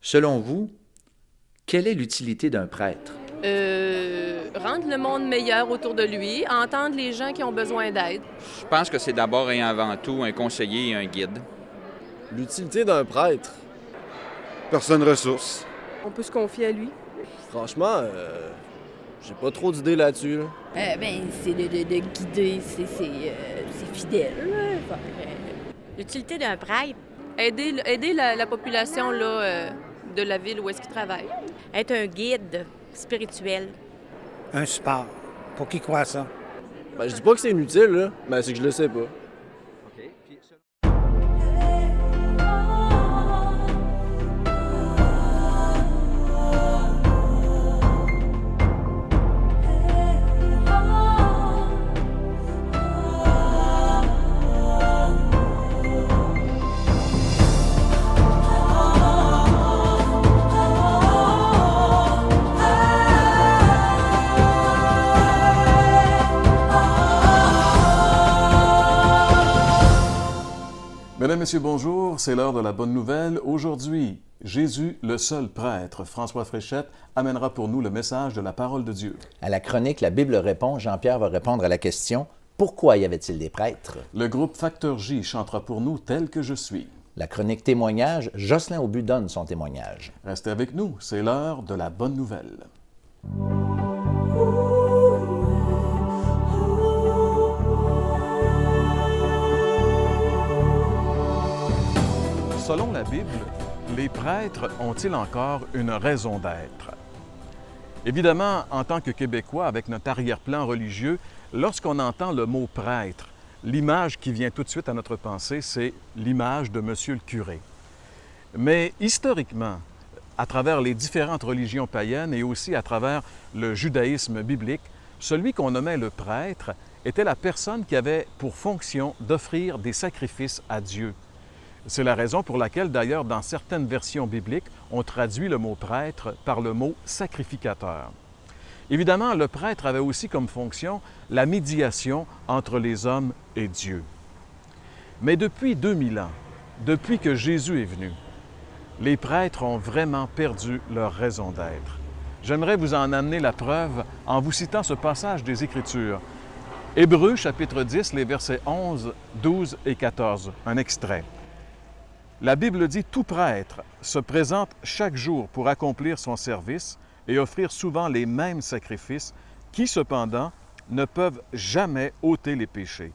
Selon vous, quelle est l'utilité d'un prêtre? Rendre le monde meilleur autour de lui, entendre les gens qui ont besoin d'aide. Je pense que c'est d'abord et avant tout un conseiller et un guide. L'utilité d'un prêtre? Personne ressource. On peut se confier à lui. Franchement, j'ai pas trop d'idées là-dessus. Là. C'est de guider, c'est fidèle. L'utilité d'un prêtre, Aider la population là, de la ville où est-ce qu'il travaille. être un guide spirituel. Un support. Pour qui croit ça? Je dis pas que c'est inutile, là, mais c'est que je le sais pas. Mesdames, Messieurs, bonjour, c'est l'heure de la bonne nouvelle. Aujourd'hui, Jésus, le seul prêtre, François Fréchette, amènera pour nous le message de la parole de Dieu. À la chronique La Bible répond, Jean-Pierre va répondre à la question « Pourquoi y avait-il des prêtres? » Le groupe Facteur J chantera pour nous « Tel que je suis ». La chronique Témoignage, Jocelyn Aubu donne son témoignage. Restez avec nous, c'est l'heure de la bonne nouvelle. Selon la Bible, les prêtres ont-ils encore une raison d'être? Évidemment, en tant que Québécois, avec notre arrière-plan religieux, lorsqu'on entend le mot prêtre, l'image qui vient tout de suite à notre pensée, c'est l'image de Monsieur le curé. Mais historiquement, à travers les différentes religions païennes et aussi à travers le judaïsme biblique, celui qu'on nommait le prêtre était la personne qui avait pour fonction d'offrir des sacrifices à Dieu. C'est la raison pour laquelle, d'ailleurs, dans certaines versions bibliques, on traduit le mot prêtre par le mot sacrificateur. Évidemment, le prêtre avait aussi comme fonction la médiation entre les hommes et Dieu. Mais depuis 2000 ans, depuis que Jésus est venu, les prêtres ont vraiment perdu leur raison d'être. J'aimerais vous en amener la preuve en vous citant ce passage des Écritures. Hébreux, chapitre 10, les versets 11, 12 et 14, un extrait. La Bible dit « Tout prêtre se présente chaque jour pour accomplir son service et offrir souvent les mêmes sacrifices qui, cependant, ne peuvent jamais ôter les péchés.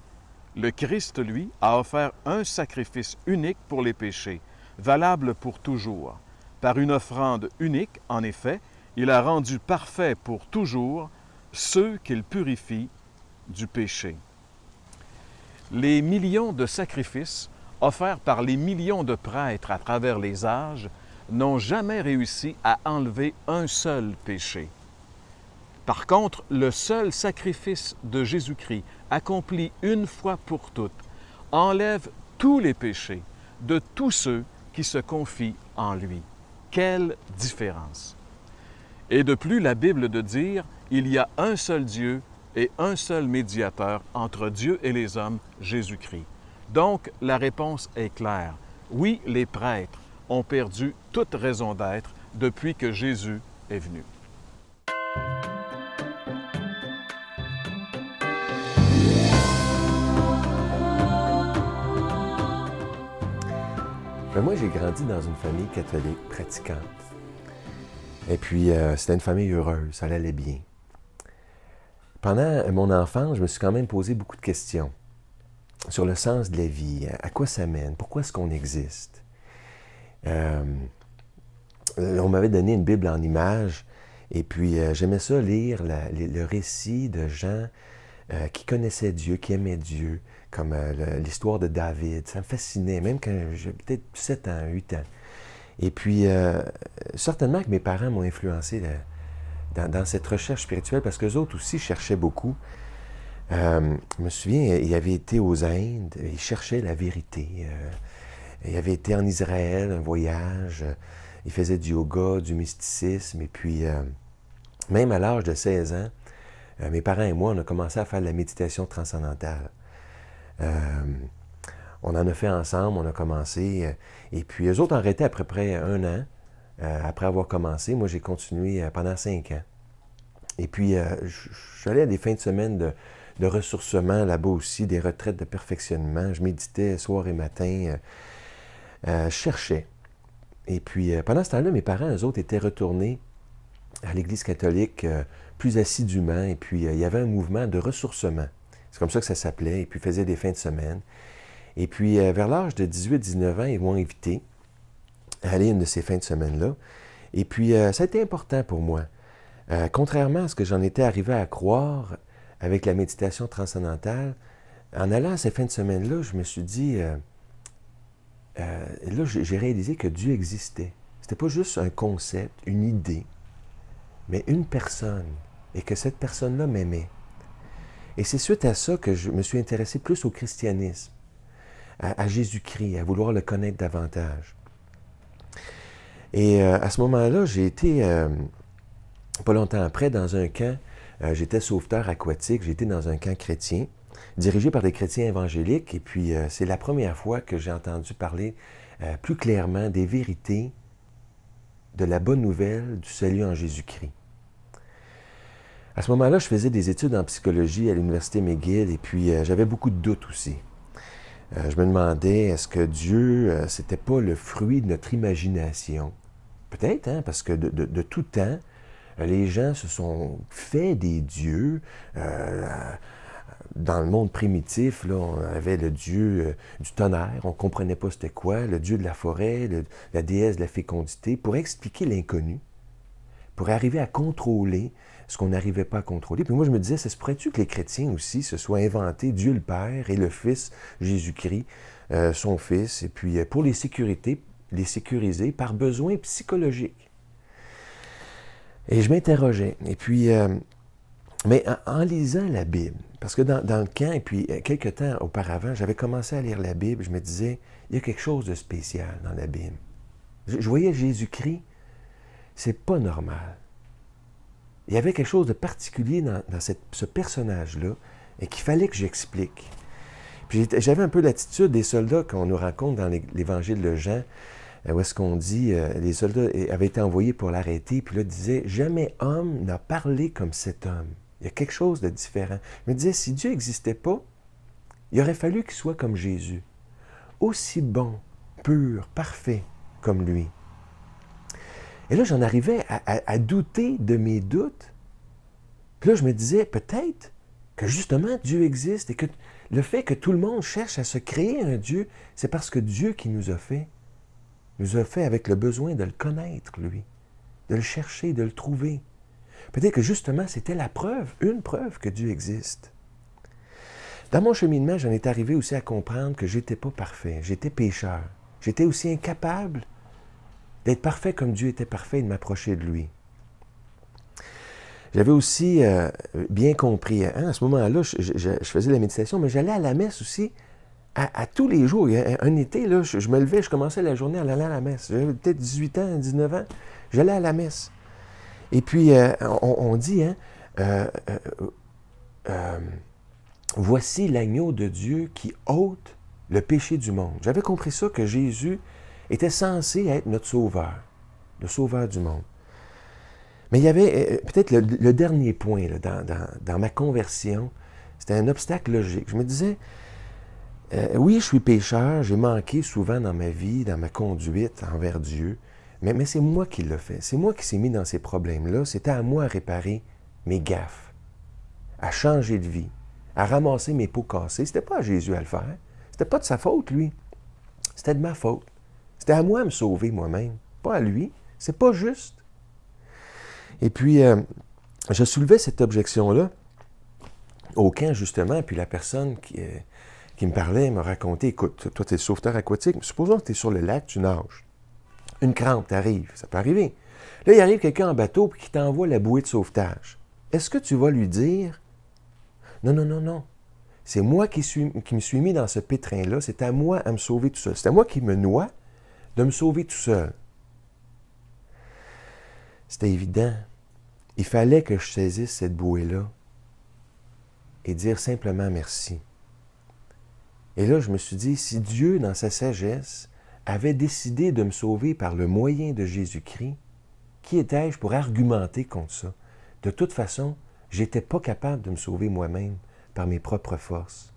Le Christ, lui, a offert un sacrifice unique pour les péchés, valable pour toujours. Par une offrande unique, en effet, il a rendu parfait pour toujours ceux qu'il purifie du péché. » Les millions de sacrifices offerts par les millions de prêtres à travers les âges, n'ont jamais réussi à enlever un seul péché. Par contre, le seul sacrifice de Jésus-Christ, accompli une fois pour toutes, enlève tous les péchés de tous ceux qui se confient en lui. Quelle différence! Et de plus, la Bible de dire, il y a un seul Dieu et un seul médiateur entre Dieu et les hommes, Jésus-Christ. Donc, la réponse est claire. Oui, les prêtres ont perdu toute raison d'être depuis que Jésus est venu. Moi, j'ai grandi dans une famille catholique pratiquante. Et puis, c'était une famille heureuse, ça allait bien. Pendant mon enfance, je me suis quand même posé beaucoup de questions sur le sens de la vie, à quoi ça mène, pourquoi est-ce qu'on existe. On m'avait donné une Bible en images, et puis j'aimais ça lire le récit de gens qui connaissaient Dieu, qui aimaient Dieu, comme l'histoire de David. Ça me fascinait, même quand j'avais peut-être 7 ans, 8 ans. Et puis, certainement que mes parents m'ont influencé dans cette recherche spirituelle, parce qu'eux autres aussi cherchaient beaucoup. Je me souviens, il avait été aux Indes, il cherchait la vérité. Il avait été en Israël, un voyage, il faisait du yoga, du mysticisme, et puis même à l'âge de 16 ans, mes parents et moi, on a commencé à faire de la méditation transcendantale. On en a fait ensemble, on a commencé, et puis eux autres ont arrêté à peu près 1 an, après avoir commencé. Moi, j'ai continué pendant 5 ans. Et puis, je suis allé à des fins de semaine de ressourcement là-bas aussi, des retraites de perfectionnement. Je méditais soir et matin. Je cherchais. Et puis, pendant ce temps-là, mes parents, eux autres, étaient retournés à l'Église catholique plus assidûment. Et puis, il y avait un mouvement de ressourcement. C'est comme ça que ça s'appelait. Et puis, ils faisaient des fins de semaine. Et puis, vers l'âge de 18-19 ans, ils m'ont invité à aller à une de ces fins de semaine-là. Et puis, ça a été important pour moi. Contrairement à ce que j'en étais arrivé à croire avec la méditation transcendantale, en allant à ces fins de semaine-là, je me suis dit, là, j'ai réalisé que Dieu existait. C'était pas juste un concept, une idée, mais une personne, et que cette personne-là m'aimait. Et c'est suite à ça que je me suis intéressé plus au christianisme, à Jésus-Christ, à vouloir le connaître davantage. Et à ce moment-là, j'ai été, pas longtemps après, dans un camp, j'étais sauveteur aquatique, j'étais dans un camp chrétien, dirigé par des chrétiens évangéliques, et puis c'est la première fois que j'ai entendu parler plus clairement des vérités de la bonne nouvelle du salut en Jésus-Christ. À ce moment-là, je faisais des études en psychologie à l'Université McGill, et puis j'avais beaucoup de doutes aussi. Je me demandais, est-ce que Dieu, c'était pas le fruit de notre imagination? Peut-être, hein, parce que de tout temps, les gens se sont fait des dieux. Dans le monde primitif, là, on avait le dieu du tonnerre, on ne comprenait pas c'était quoi, le dieu de la forêt, la déesse de la fécondité, pour expliquer l'inconnu, pour arriver à contrôler ce qu'on n'arrivait pas à contrôler. Puis moi, je me disais, ça se pourrait-tu que les chrétiens aussi se soient inventés Dieu le Père et le Fils Jésus-Christ, son Fils, et puis pour les sécuriser par besoin psychologique. Et je m'interrogeais. Et puis, mais en lisant la Bible, parce que dans le camp, et puis quelques temps auparavant, j'avais commencé à lire la Bible, je me disais, il y a quelque chose de spécial dans la Bible. Je voyais Jésus-Christ, c'est pas normal. Il y avait quelque chose de particulier dans ce personnage-là et qu'il fallait que j'explique. Puis j'avais un peu l'attitude des soldats qu'on nous raconte dans l'Évangile de Jean, où est-ce qu'on dit, les soldats avaient été envoyés pour l'arrêter, puis là, disait, « Jamais homme n'a parlé comme cet homme. » Il y a quelque chose de différent. Je me disais, si Dieu n'existait pas, il aurait fallu qu'il soit comme Jésus. Aussi bon, pur, parfait comme lui. Et là, j'en arrivais à douter de mes doutes. Puis là, je me disais, peut-être que justement, Dieu existe et que le fait que tout le monde cherche à se créer un Dieu, c'est parce que Dieu qui nous a fait avec le besoin de le connaître, lui, de le chercher, de le trouver. Peut-être que justement, c'était la preuve, une preuve que Dieu existe. Dans mon cheminement, j'en étais arrivé aussi à comprendre que je n'étais pas parfait, j'étais pécheur. J'étais aussi incapable d'être parfait comme Dieu était parfait et de m'approcher de lui. J'avais aussi bien compris, hein, à ce moment-là, je faisais la méditation, mais j'allais à la messe aussi à tous les jours. Un été, là, je me levais, je commençais la journée en allant à la messe. J'avais peut-être 18 ans, 19 ans, j'allais à la messe. Et puis, on dit, hein, voici l'agneau de Dieu qui ôte le péché du monde. J'avais compris ça, que Jésus était censé être notre sauveur, le sauveur du monde. Mais il y avait peut-être le dernier point là, dans ma conversion, c'était un obstacle logique. Je me disais, oui, je suis pécheur, j'ai manqué souvent dans ma vie, dans ma conduite envers Dieu, mais c'est moi qui l'ai fait. C'est moi qui s'est mis dans ces problèmes-là. C'était à moi à réparer mes gaffes, à changer de vie, à ramasser mes pots cassés. C'était pas à Jésus à le faire. C'était pas de sa faute, lui. C'était de ma faute. C'était à moi de me sauver moi-même, pas à lui. C'est pas juste. Et puis, je soulevais cette objection-là au camp, justement, puis la personne qui me parlait me racontait, écoute, toi, tu es sauveteur aquatique, mais supposons que tu es sur le lac, tu nages. Une crampe t'arrive, ça peut arriver. Là, il arrive quelqu'un en bateau puis qui t'envoie la bouée de sauvetage. Est-ce que tu vas lui dire, non, non, non, non, c'est moi qui me suis mis dans ce pétrin-là, c'est à moi à me sauver tout seul. C'est à moi qui me noie de me sauver tout seul. C'était évident. Il fallait que je saisisse cette bouée-là et dire simplement merci. Et là, je me suis dit, si Dieu, dans sa sagesse, avait décidé de me sauver par le moyen de Jésus-Christ, qui étais-je pour argumenter contre ça? De toute façon, je n'étais pas capable de me sauver moi-même par mes propres forces.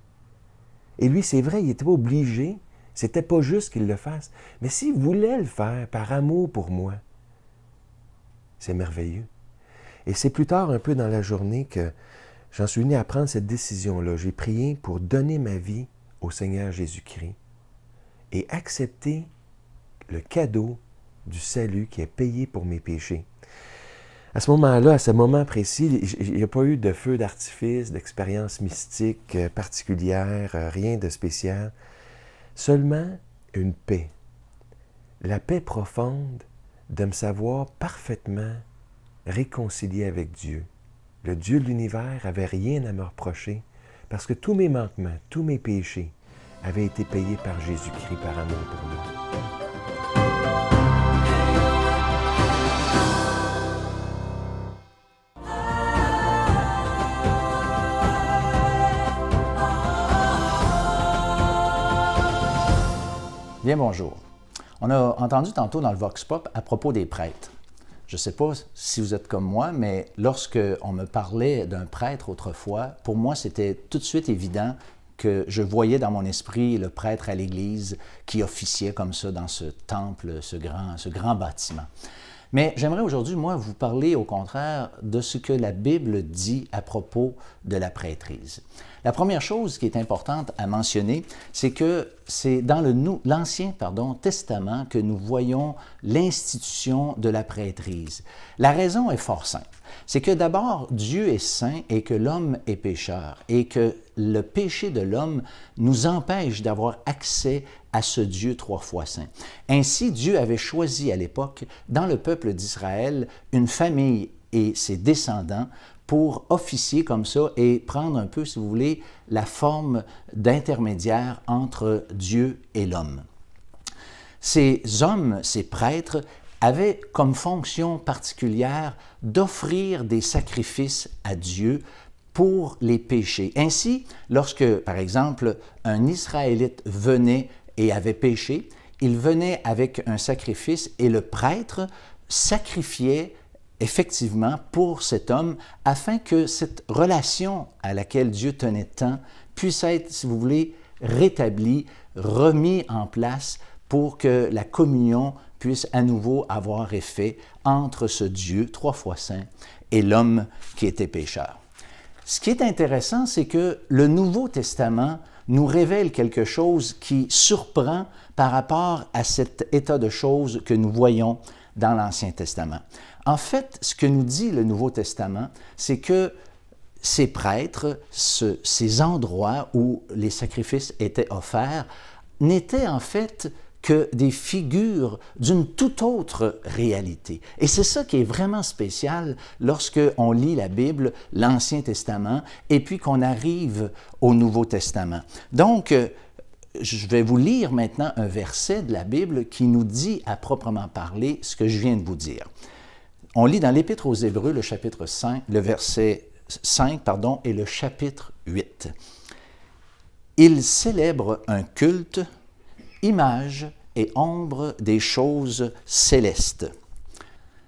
Et lui, c'est vrai, il n'était pas obligé, c'était pas juste qu'il le fasse, mais s'il voulait le faire par amour pour moi, c'est merveilleux. Et c'est plus tard, un peu dans la journée, que j'en suis venu à prendre cette décision-là. J'ai prié pour donner ma vie au Seigneur Jésus-Christ et accepter le cadeau du salut qui est payé pour mes péchés. À ce moment-là, à ce moment précis, il n'y a pas eu de feu d'artifice, d'expérience mystique particulière, rien de spécial. Seulement une paix. La paix profonde de me savoir parfaitement réconcilié avec Dieu. Le Dieu de l'univers n'avait rien à me reprocher parce que tous mes manquements, tous mes péchés avaient été payés par Jésus-Christ par amour pour nous. Bien, bonjour. On a entendu tantôt dans le Vox Pop à propos des prêtres. Je ne sais pas si vous êtes comme moi, mais lorsque on me parlait d'un prêtre autrefois, pour moi, c'était tout de suite évident que je voyais dans mon esprit le prêtre à l'Église qui officiait comme ça dans ce temple, ce grand bâtiment. Mais j'aimerais aujourd'hui, moi, vous parler au contraire de ce que la Bible dit à propos de la prêtrise. La première chose qui est importante à mentionner, c'est que c'est dans l'Ancien Testament que nous voyons l'institution de la prêtrise. La raison est fort simple. C'est que d'abord, Dieu est saint et que l'homme est pécheur et que le péché de l'homme nous empêche d'avoir accès à ce Dieu trois fois saint. Ainsi, Dieu avait choisi à l'époque, dans le peuple d'Israël, une famille et ses descendants pour officier comme ça et prendre un peu, si vous voulez, la forme d'intermédiaire entre Dieu et l'homme. Ces hommes, ces prêtres, avaient comme fonction particulière d'offrir des sacrifices à Dieu pour les péchés. Ainsi, lorsque, par exemple, un Israélite venait et avait péché, il venait avec un sacrifice et le prêtre sacrifiait effectivement pour cet homme afin que cette relation à laquelle Dieu tenait tant puisse être, si vous voulez, rétablie, remise en place pour que la communion puisse à nouveau avoir effet entre ce Dieu trois fois saint et l'homme qui était pécheur. Ce qui est intéressant, c'est que le Nouveau Testament nous révèle quelque chose qui surprend par rapport à cet état de choses que nous voyons dans l'Ancien Testament. En fait, ce que nous dit le Nouveau Testament, c'est que ces prêtres, ces endroits où les sacrifices étaient offerts, n'étaient en fait que des figures d'une toute autre réalité. Et c'est ça qui est vraiment spécial lorsqu'on lit la Bible, l'Ancien Testament, et puis qu'on arrive au Nouveau Testament. Donc, je vais vous lire maintenant un verset de la Bible qui nous dit à proprement parler ce que je viens de vous dire. On lit dans l'Épître aux Hébreux, le chapitre 5, le verset 5, et le chapitre 8. « Ils célèbrent un culte, image et ombre des choses célestes. »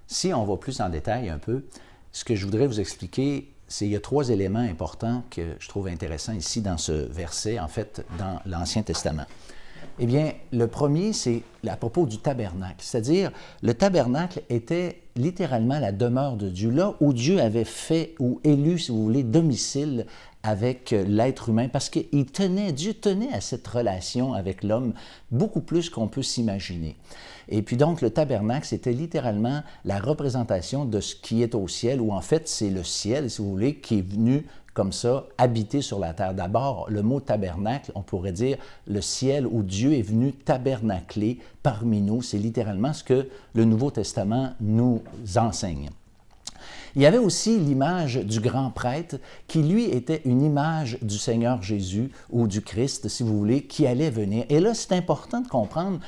Si on va plus en détail un peu, ce que je voudrais vous expliquer, c'est qu'il y a trois éléments importants que je trouve intéressants ici dans ce verset, en fait, dans l'Ancien Testament. Eh bien, le premier, c'est à propos du tabernacle, c'est-à-dire le tabernacle était littéralement la demeure de Dieu, là où Dieu avait fait ou élu, si vous voulez, domicile avec l'être humain, parce que Dieu tenait à cette relation avec l'homme beaucoup plus qu'on peut s'imaginer. Et puis donc, le tabernacle, c'était littéralement la représentation de ce qui est au ciel, ou en fait, c'est le ciel, si vous voulez, qui est venu comme ça, habiter sur la terre. D'abord, le mot tabernacle, on pourrait dire le ciel où Dieu est venu tabernacler parmi nous. C'est littéralement ce que le Nouveau Testament nous enseigne. Il y avait aussi l'image du grand prêtre qui, lui, était une image du Seigneur Jésus ou du Christ, si vous voulez, qui allait venir. Et là, c'est important de comprendre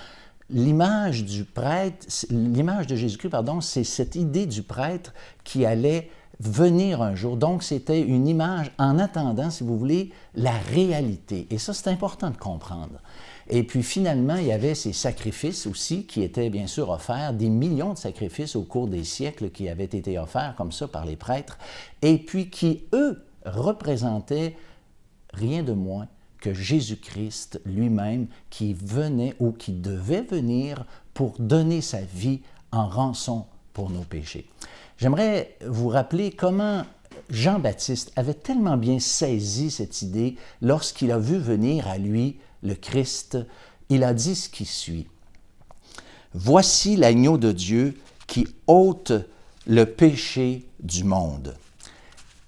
l'image du prêtre, l'image de Jésus-Christ, c'est cette idée du prêtre qui allait venir un jour. Donc, c'était une image en attendant, si vous voulez, la réalité. Et ça, c'est important de comprendre. Et puis finalement, il y avait ces sacrifices aussi qui étaient bien sûr offerts, des millions de sacrifices au cours des siècles qui avaient été offerts comme ça par les prêtres, et puis qui, eux, représentaient rien de moins que Jésus-Christ lui-même qui venait ou qui devait venir pour donner sa vie en rançon pour nos péchés. J'aimerais vous rappeler comment Jean-Baptiste avait tellement bien saisi cette idée lorsqu'il a vu venir à lui le Christ. Il a dit ce qui suit. « Voici l'agneau de Dieu qui ôte le péché du monde. »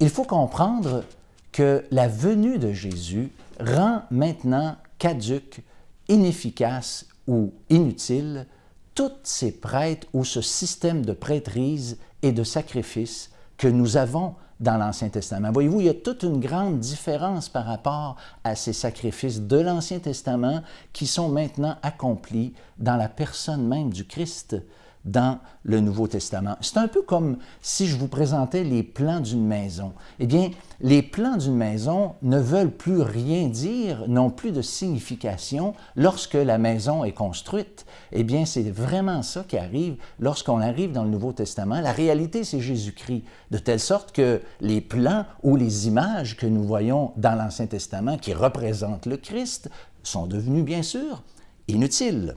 Il faut comprendre que la venue de Jésus rend maintenant caduque, inefficace ou inutile tous ces prêtres ou ce système de prêtrise et de sacrifice que nous avons dans l'Ancien Testament. Voyez-vous, il y a toute une grande différence par rapport à ces sacrifices de l'Ancien Testament qui sont maintenant accomplis dans la personne même du Christ dans le Nouveau Testament. C'est un peu comme si je vous présentais les plans d'une maison. Eh bien, les plans d'une maison ne veulent plus rien dire, n'ont plus de signification lorsque la maison est construite. Eh bien, c'est vraiment ça qui arrive lorsqu'on arrive dans le Nouveau Testament. La réalité, c'est Jésus-Christ, de telle sorte que les plans ou les images que nous voyons dans l'Ancien Testament qui représentent le Christ sont devenus, bien sûr, inutiles.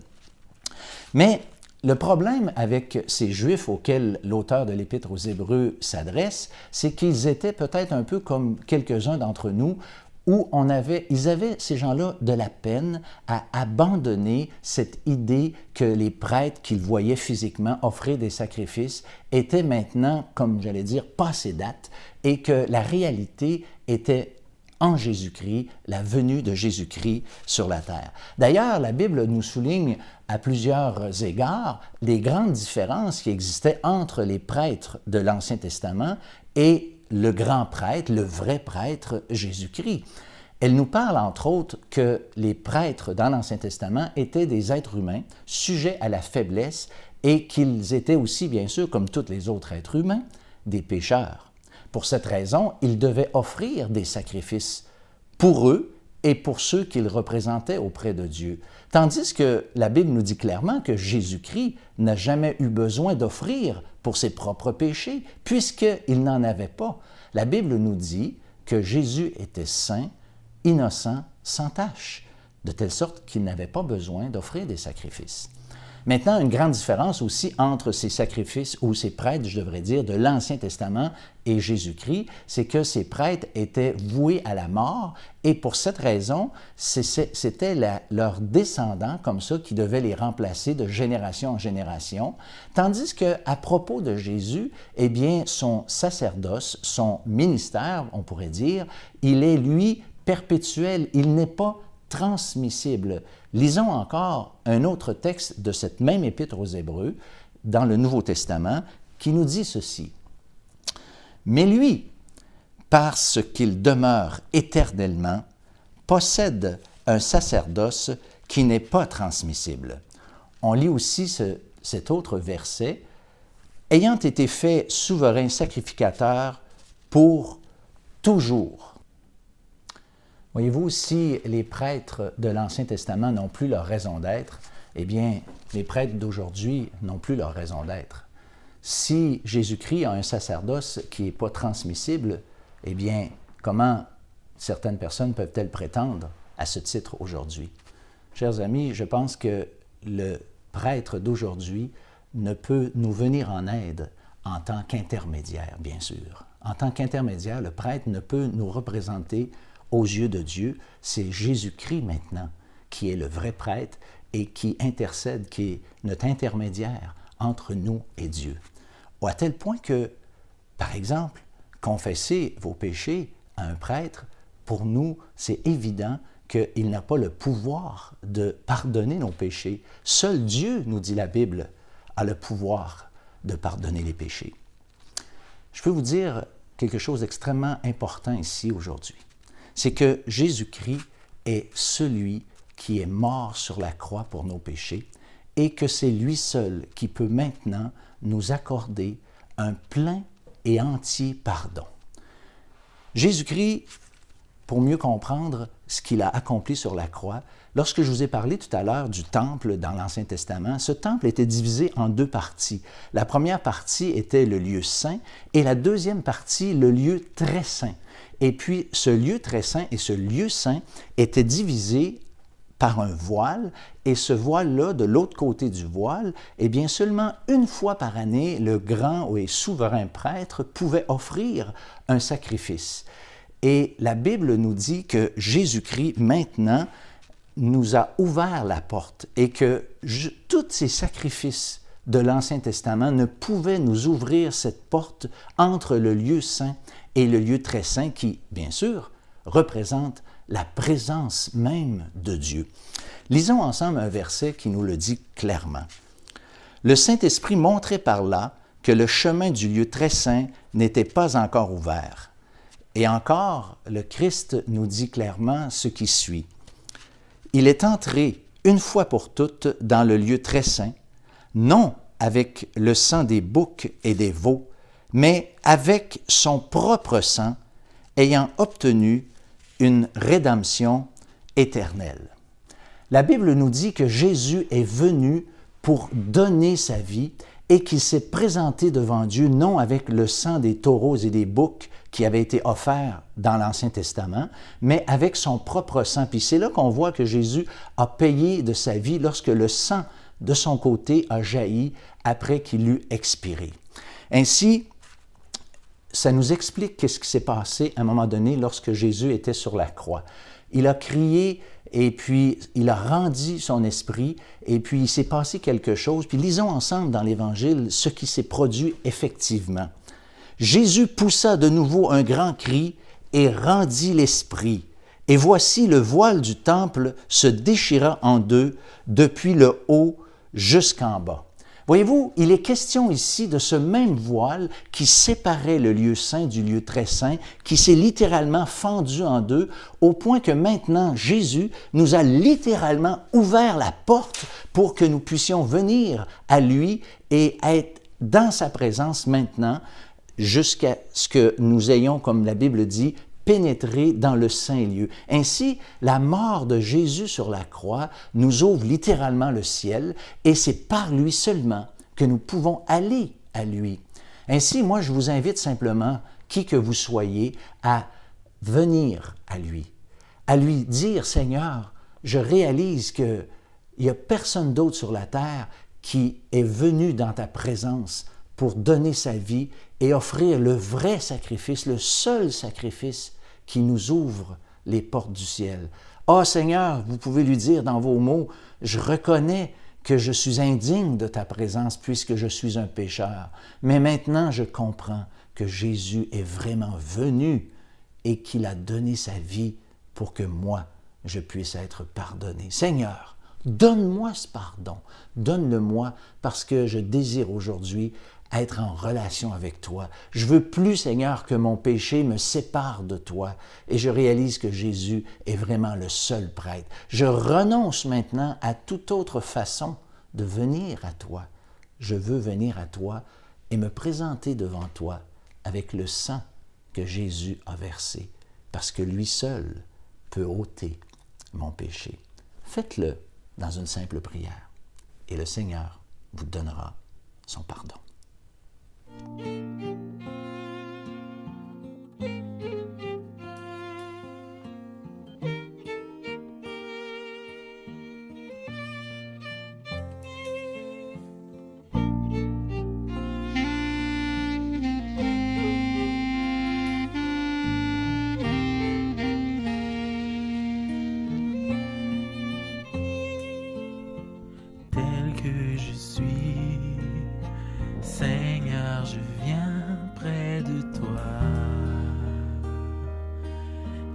Mais le problème avec ces Juifs auxquels l'auteur de l'Épître aux Hébreux s'adresse, c'est qu'ils étaient peut-être un peu comme quelques-uns d'entre nous, où ils avaient, ces gens-là, de la peine à abandonner cette idée que les prêtres qu'ils voyaient physiquement offrir des sacrifices étaient maintenant, comme j'allais dire, passé date, et que la réalité était en Jésus-Christ, la venue de Jésus-Christ sur la terre. D'ailleurs, la Bible nous souligne à plusieurs égards les grandes différences qui existaient entre les prêtres de l'Ancien Testament et le grand prêtre, le vrai prêtre Jésus-Christ. Elle nous parle, entre autres, que les prêtres dans l'Ancien Testament étaient des êtres humains sujets à la faiblesse et qu'ils étaient aussi, bien sûr, comme tous les autres êtres humains, des pécheurs. Pour cette raison, ils devaient offrir des sacrifices pour eux et pour ceux qu'ils représentaient auprès de Dieu. Tandis que la Bible nous dit clairement que Jésus-Christ n'a jamais eu besoin d'offrir pour ses propres péchés, puisqu'il n'en avait pas. La Bible nous dit que Jésus était saint, innocent, sans tache, de telle sorte qu'il n'avait pas besoin d'offrir des sacrifices. Maintenant, une grande différence aussi entre ces sacrifices, ou ces prêtres, je devrais dire, de l'Ancien Testament et Jésus-Christ, c'est que ces prêtres étaient voués à la mort, et pour cette raison, c'était leurs descendants, comme ça, qui devaient les remplacer de génération en génération, tandis qu'à propos de Jésus, eh bien, son sacerdoce, son ministère, on pourrait dire, il est, lui, perpétuel, il n'est pas transmissible. Lisons encore un autre texte de cette même épître aux Hébreux, dans le Nouveau Testament, qui nous dit ceci. « Mais lui, parce qu'il demeure éternellement, possède un sacerdoce qui n'est pas transmissible. » On lit aussi cet autre verset. « Ayant été fait souverain sacrificateur pour toujours. » Voyez-vous, si les prêtres de l'Ancien Testament n'ont plus leur raison d'être, eh bien, les prêtres d'aujourd'hui n'ont plus leur raison d'être. Si Jésus-Christ a un sacerdoce qui n'est pas transmissible, eh bien, comment certaines personnes peuvent-elles prétendre à ce titre aujourd'hui? Chers amis, je pense que le prêtre d'aujourd'hui ne peut nous venir en aide en tant qu'intermédiaire, bien sûr. En tant qu'intermédiaire, le prêtre ne peut nous représenter aux yeux de Dieu. C'est Jésus-Christ maintenant qui est le vrai prêtre et qui intercède, qui est notre intermédiaire entre nous et Dieu. À tel point que, par exemple, confesser vos péchés à un prêtre, pour nous, c'est évident qu'il n'a pas le pouvoir de pardonner nos péchés. Seul Dieu, nous dit la Bible, a le pouvoir de pardonner les péchés. Je peux vous dire quelque chose d'extrêmement important ici aujourd'hui. C'est que Jésus-Christ est celui qui est mort sur la croix pour nos péchés et que c'est lui seul qui peut maintenant nous accorder un plein et entier pardon. Jésus-Christ pour mieux comprendre ce qu'il a accompli sur la croix. Lorsque je vous ai parlé tout à l'heure du temple dans l'Ancien Testament, ce temple était divisé en deux parties. La première partie était le lieu saint et la deuxième partie, le lieu très saint. Et puis, ce lieu très saint et ce lieu saint étaient divisés par un voile, et ce voile-là, de l'autre côté du voile, eh bien, seulement une fois par année, le grand et souverain prêtre pouvait offrir un sacrifice. Et la Bible nous dit que Jésus-Christ, maintenant, nous a ouvert la porte et que tous ces sacrifices de l'Ancien Testament ne pouvaient nous ouvrir cette porte entre le lieu saint et le lieu très saint qui, bien sûr, représente la présence même de Dieu. Lisons ensemble un verset qui nous le dit clairement. « Le Saint-Esprit montrait par là que le chemin du lieu très saint n'était pas encore ouvert. » Et encore, le Christ nous dit clairement ce qui suit. « Il est entré une fois pour toutes dans le lieu très saint, non avec le sang des boucs et des veaux, mais avec son propre sang, ayant obtenu une rédemption éternelle. » La Bible nous dit que Jésus est venu pour donner sa vie et qu'il s'est présenté devant Dieu non avec le sang des taureaux et des boucs qui avait été offert dans l'Ancien Testament, mais avec son propre sang. Puis c'est là qu'on voit que Jésus a payé de sa vie lorsque le sang de son côté a jailli après qu'il eut expiré. Ainsi, ça nous explique qu'est-ce qui s'est passé à un moment donné lorsque Jésus était sur la croix. Il a crié et puis il a rendu son esprit et puis il s'est passé quelque chose. Puis lisons ensemble dans l'Évangile ce qui s'est produit effectivement. Jésus poussa de nouveau un grand cri et rendit l'esprit. Et voici le voile du temple se déchira en deux depuis le haut jusqu'en bas. Voyez-vous, il est question ici de ce même voile qui séparait le lieu saint du lieu très saint, qui s'est littéralement fendu en deux, au point que maintenant Jésus nous a littéralement ouvert la porte pour que nous puissions venir à lui et être dans sa présence maintenant, jusqu'à ce que nous ayons, comme la Bible dit, pénétrer dans le saint lieu. Ainsi, la mort de Jésus sur la croix nous ouvre littéralement le ciel et c'est par lui seulement que nous pouvons aller à lui. Ainsi, moi, je vous invite simplement, qui que vous soyez, à venir à lui dire, « Seigneur, je réalise qu'il n'y a personne d'autre sur la terre qui est venu dans ta présence pour donner sa vie et offrir le vrai sacrifice, le seul sacrifice qui nous ouvre les portes du ciel. Ah, Seigneur, vous pouvez lui dire dans vos mots, « Je reconnais que je suis indigne de ta présence puisque je suis un pécheur. Mais maintenant, je comprends que Jésus est vraiment venu et qu'il a donné sa vie pour que moi, je puisse être pardonné. Seigneur, donne-moi ce pardon. Donne-le-moi parce que je désire aujourd'hui être en relation avec toi. Je veux plus, Seigneur, que mon péché me sépare de toi et je réalise que Jésus est vraiment le seul prêtre. Je renonce maintenant à toute autre façon de venir à toi. Je veux venir à toi et me présenter devant toi avec le sang que Jésus a versé, parce que lui seul peut ôter mon péché. Faites-le dans une simple prière et le Seigneur vous donnera son pardon.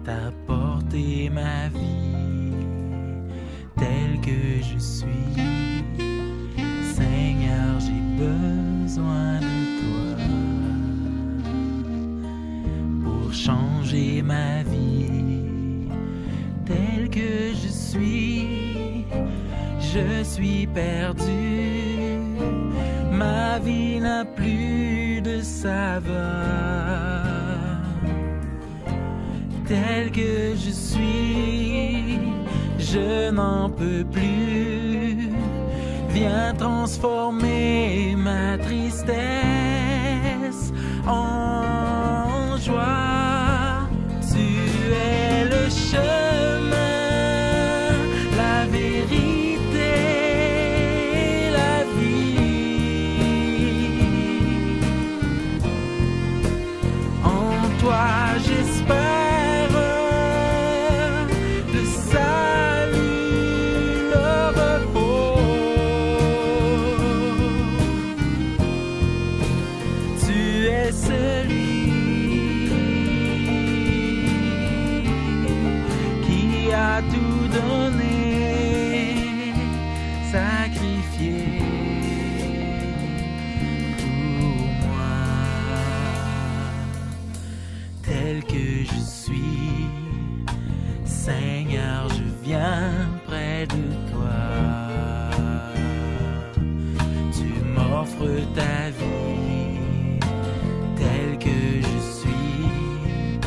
T'apporter ma vie telle que je suis. Seigneur, j'ai besoin de toi pour changer ma vie telle que je suis. Je suis perdu, ma vie n'a plus de saveur. tel que je suis, je n'en peux plus. Viens transformer ma tristesse en joie. Tu es le chemin, la vérité, la vie. En toi j'espère le salut, le repos. Tu es celui qui a tout donné, sacrifié pour moi. Tel que je suis, Seigneur, je viens près de toi. Tu m'offres ta vie, tel que je suis,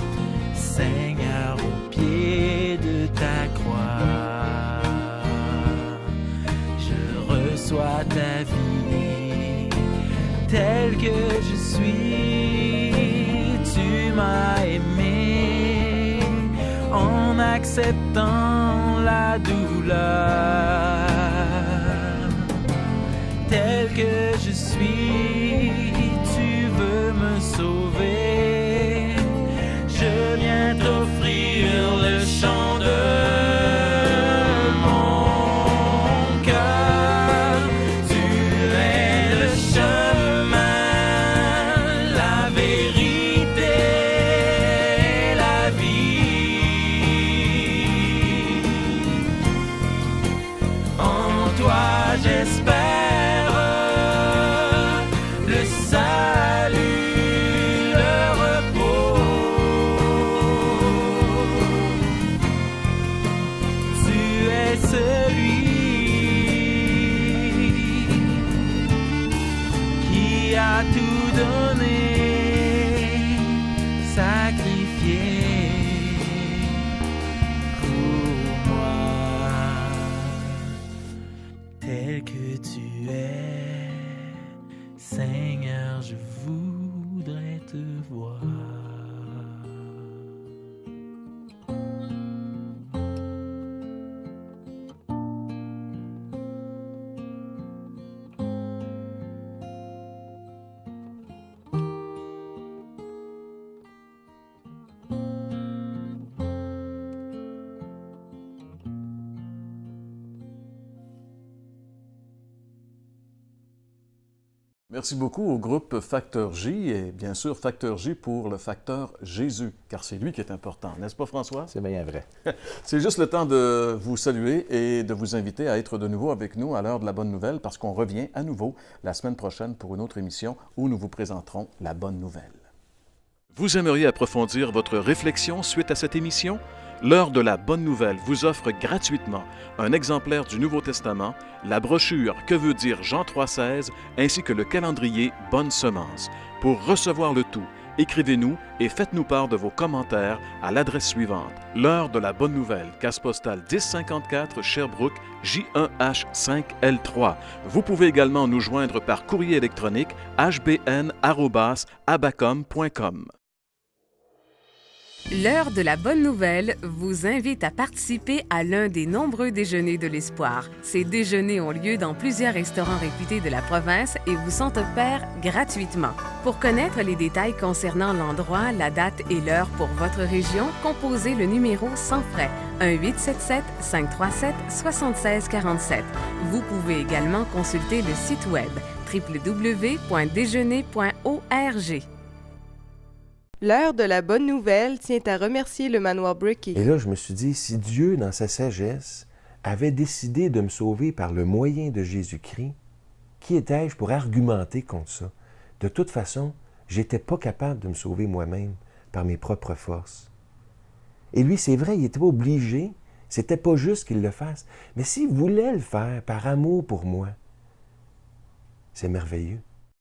Seigneur, au pied de ta croix. Je reçois ta vie, tel que je suis. Tu m'as aimé en acceptant la douleur. Tel que je suis, tu veux me sauver. Je viens t'offrir le chant de mon cœur. Tu es le chemin, la vérité, la vie. En toi j'espère le salut, le repos. Tu es celui qui a tout donné, sacrifié pour moi. Tel que tu es, Seigneur, je voudrais te voir. Merci beaucoup au groupe Facteur J et bien sûr Facteur J pour le facteur Jésus, car c'est lui qui est important, n'est-ce pas François? C'est bien vrai. C'est juste le temps de vous saluer et de vous inviter à être de nouveau avec nous à l'heure de la bonne nouvelle parce qu'on revient à nouveau la semaine prochaine pour une autre émission où nous vous présenterons la bonne nouvelle. Vous aimeriez approfondir votre réflexion suite à cette émission? L'heure de la bonne nouvelle vous offre gratuitement un exemplaire du Nouveau Testament, la brochure Que veut dire Jean 3,16 ainsi que le calendrier Bonne Semence. Pour recevoir le tout, écrivez-nous et faites-nous part de vos commentaires à l'adresse suivante. L'heure de la bonne nouvelle, case postale 1054 Sherbrooke, J1H5L3. Vous pouvez également nous joindre par courrier électronique hbn@abacom.com. L'heure de la bonne nouvelle vous invite à participer à l'un des nombreux déjeuners de l'espoir. Ces déjeuners ont lieu dans plusieurs restaurants réputés de la province et vous sont offerts gratuitement. Pour connaître les détails concernant l'endroit, la date et l'heure pour votre région, composez le numéro sans frais 1-877-537-7647. Vous pouvez également consulter le site web www.déjeuner.org. L'heure de la bonne nouvelle tient à remercier le manoir Bricky. Et là, je me suis dit, si Dieu, dans sa sagesse, avait décidé de me sauver par le moyen de Jésus-Christ, qui étais-je pour argumenter contre ça? De toute façon, j'étais pas capable de me sauver moi-même par mes propres forces. Et lui, c'est vrai, il n'était pas obligé, c'était pas juste qu'il le fasse, mais s'il voulait le faire par amour pour moi, c'est merveilleux.